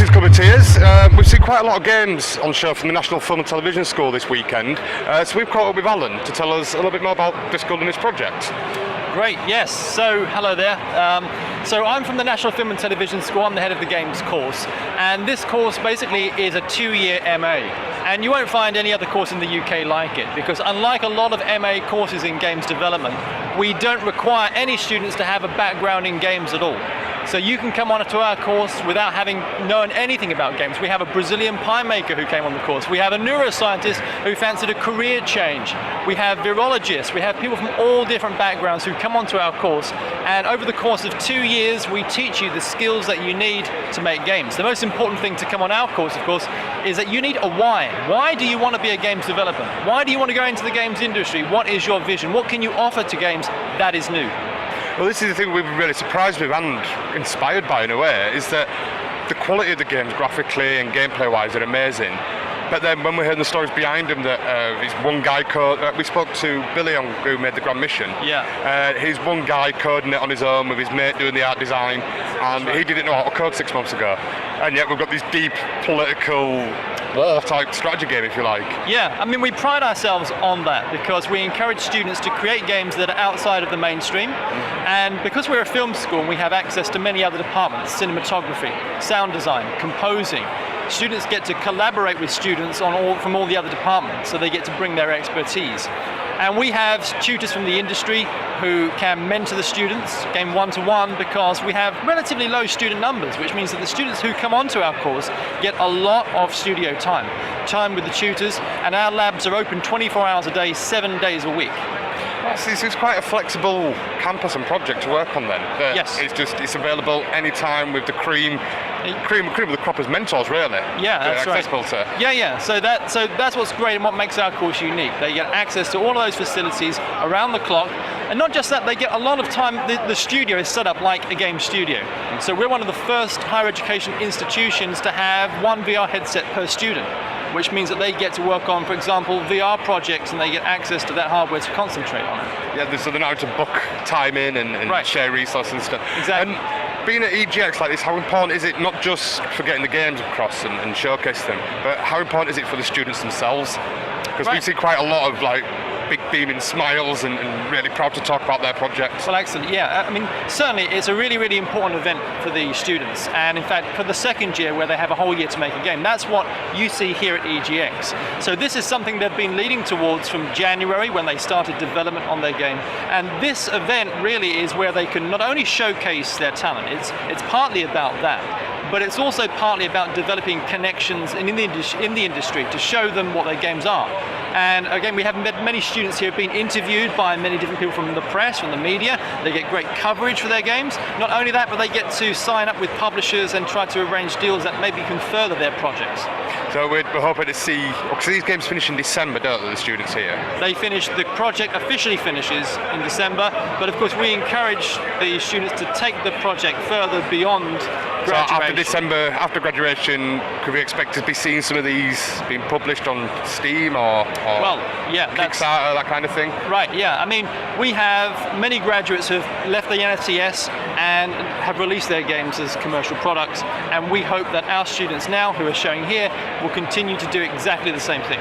is Clubit. We've seen quite a lot of games on show from the National Film and Television School this weekend, so we've caught up with Alan to tell us a little bit more about the school and its project. Great, yes. So, hello there. So I'm from the National Film and Television School. I'm the head of the Games course. And this course basically is a 2-year MA. And you won't find any other course in the UK like it, because unlike a lot of MA courses in games development, we don't require any students to have a background in games at all. So you can come on to our course without having known anything about games. We have a Brazilian pie maker who came on the course. We have a neuroscientist who fancied a career change. We have virologists. We have people from all different backgrounds who come onto our course. And over the course of 2 years, we teach you the skills that you need to make games. The most important thing to come on our course, of course, is that you need a why. Why do you want to be a games developer? Why do you want to go into the games industry? What is your vision? What can you offer to games that is new? Well, this is the thing we've been really surprised with and inspired by in a way, is that the quality of the games graphically and gameplay-wise are amazing. But then when we heard the stories behind him, that he's one guy we spoke to Billy who made the Grand Mission. Yeah. He's one guy coding it on his own with his mate doing the art design, and he didn't know how to code 6 months ago. And yet we've got this deep political war-type strategy game, if you like. Yeah, I mean, we pride ourselves on that because we encourage students to create games that are outside of the mainstream. And because we're a film school, we have access to many other departments: cinematography, sound design, composing. Students get to collaborate with students from all the other departments, so they get to bring their expertise. And we have tutors from the industry who can mentor the students, game one-to-one, because we have relatively low student numbers, which means that the students who come onto our course get a lot of studio time with the tutors, and our labs are open 24 hours a day, 7 days a week. It's quite a flexible campus and project to work on then. Yes. It's available anytime with the cream of the crop as mentors, really. Yeah, that's right. Accessible to. Yeah. So that's what's great and what makes our course unique. They get access to all of those facilities around the clock, and not just that, they get a lot of time. The studio is set up like a game studio. So we're one of the first higher education institutions to have one VR headset per student, which means that they get to work on, for example, VR projects, and they get access to that hardware to concentrate on it. Yeah, so they're not able to book time in and right. share resources and stuff. Exactly. And being at EGX like this, how important is it not just for getting the games across and showcase them, but how important is it for the students themselves? Because we see quite a lot of big beaming smiles and really proud to talk about their projects. Well, excellent. Yeah, I mean, certainly it's a really, really important event for the students. And in fact, for the second year, where they have a whole year to make a game, that's what you see here at EGX. So this is something they've been leading towards from January, when they started development on their game. And this event really is where they can not only showcase their talent, it's partly about that, but it's also partly about developing connections in the industry to show them what their games are. And again, we have many students here who have been interviewed by many different people from the press, from the media. They get great coverage for their games. Not only that, but they get to sign up with publishers and try to arrange deals that maybe can further their projects. So we're hoping to see, because these games finish in December, don't they, the students here? The project officially finishes in December, but of course we encourage the students to take the project further beyond graduation. So after December, after graduation, could we expect to be seeing some of these being published on Steam or well, yeah, Kickstarter, that kind of thing? Right, yeah. I mean, we have many graduates who have left the NTFS and have released their games as commercial products, and we hope that our students now, who are showing here, will continue to do exactly the same thing.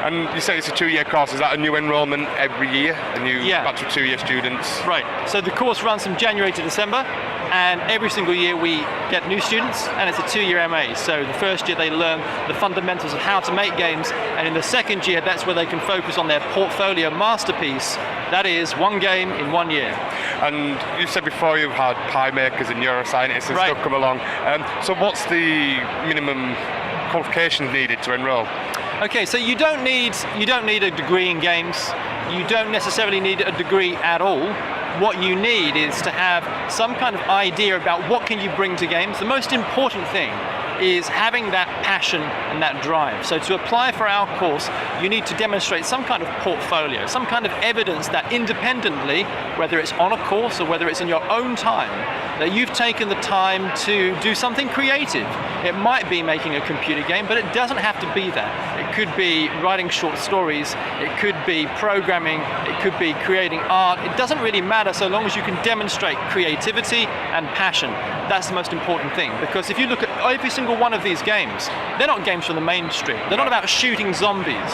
And you say it's a 2-year course. Is that a new enrolment every year? A new batch of 2-year students? Right. So the course runs from January to December, and every single year we get new students, and it's a 2-year MA. So the first year they learn the fundamentals of how to make games, and in the second year that's where they can focus on their portfolio masterpiece. That is one game in 1 year. And you said before you've had pie makers and neuroscientists and stuff come along. So what's the minimum qualifications needed to enrol? Okay, so you don't need a degree in games. You don't necessarily need a degree at all. What you need is to have some kind of idea about what can you bring to games. The most important thing is having that passion and that drive. So to apply for our course, you need to demonstrate some kind of portfolio, some kind of evidence that independently, whether it's on a course or whether it's in your own time, that you've taken the time to do something creative. It might be making a computer game, but it doesn't have to be that. It could be writing short stories, it could be programming, it could be creating art. It doesn't really matter so long as you can demonstrate creativity and passion. That's the most important thing, because if you look at every single one of these games, they're not games for the mainstream. They're not about shooting zombies.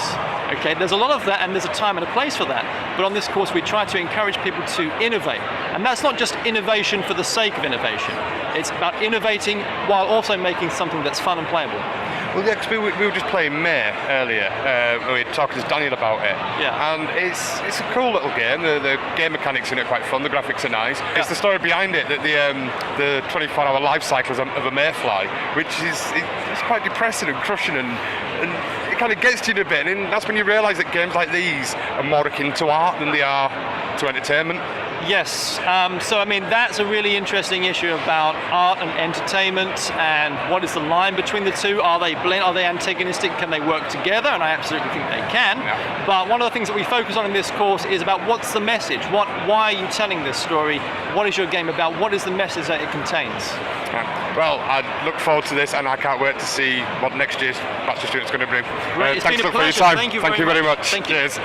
Okay, there's a lot of that, and there's a time and a place for that. But on this course, we try to encourage people to innovate. And that's not just innovation for the sake of innovation. It's about innovating while also making something that's fun and playable. Well, yeah, because we were just playing May earlier. We were talking to Daniel about it. Yeah. And it's a cool little game. The game mechanics in it are quite fun. The graphics are nice. Yeah. It's the story behind it that the 24-hour life cycle of a mayfly, which is it's quite depressing and crushing, and it kind of gets to you in a bit. And that's when you realise that games like these are more akin to art than they are to entertainment. Yes, so I mean that's a really interesting issue about art and entertainment, and what is the line between the two? Are they blend? Are they antagonistic? Can they work together? And I absolutely think they can. Yeah. But one of the things that we focus on in this course is about what's the message? Why are you telling this story? What is your game about? What is the message that it contains? Yeah. Well, I look forward to this, and I can't wait to see what next year's Bachelor student's going to bring. Great. It's Thanks been a for your pleasure. time. Thank you very much. Thank you. Cheers.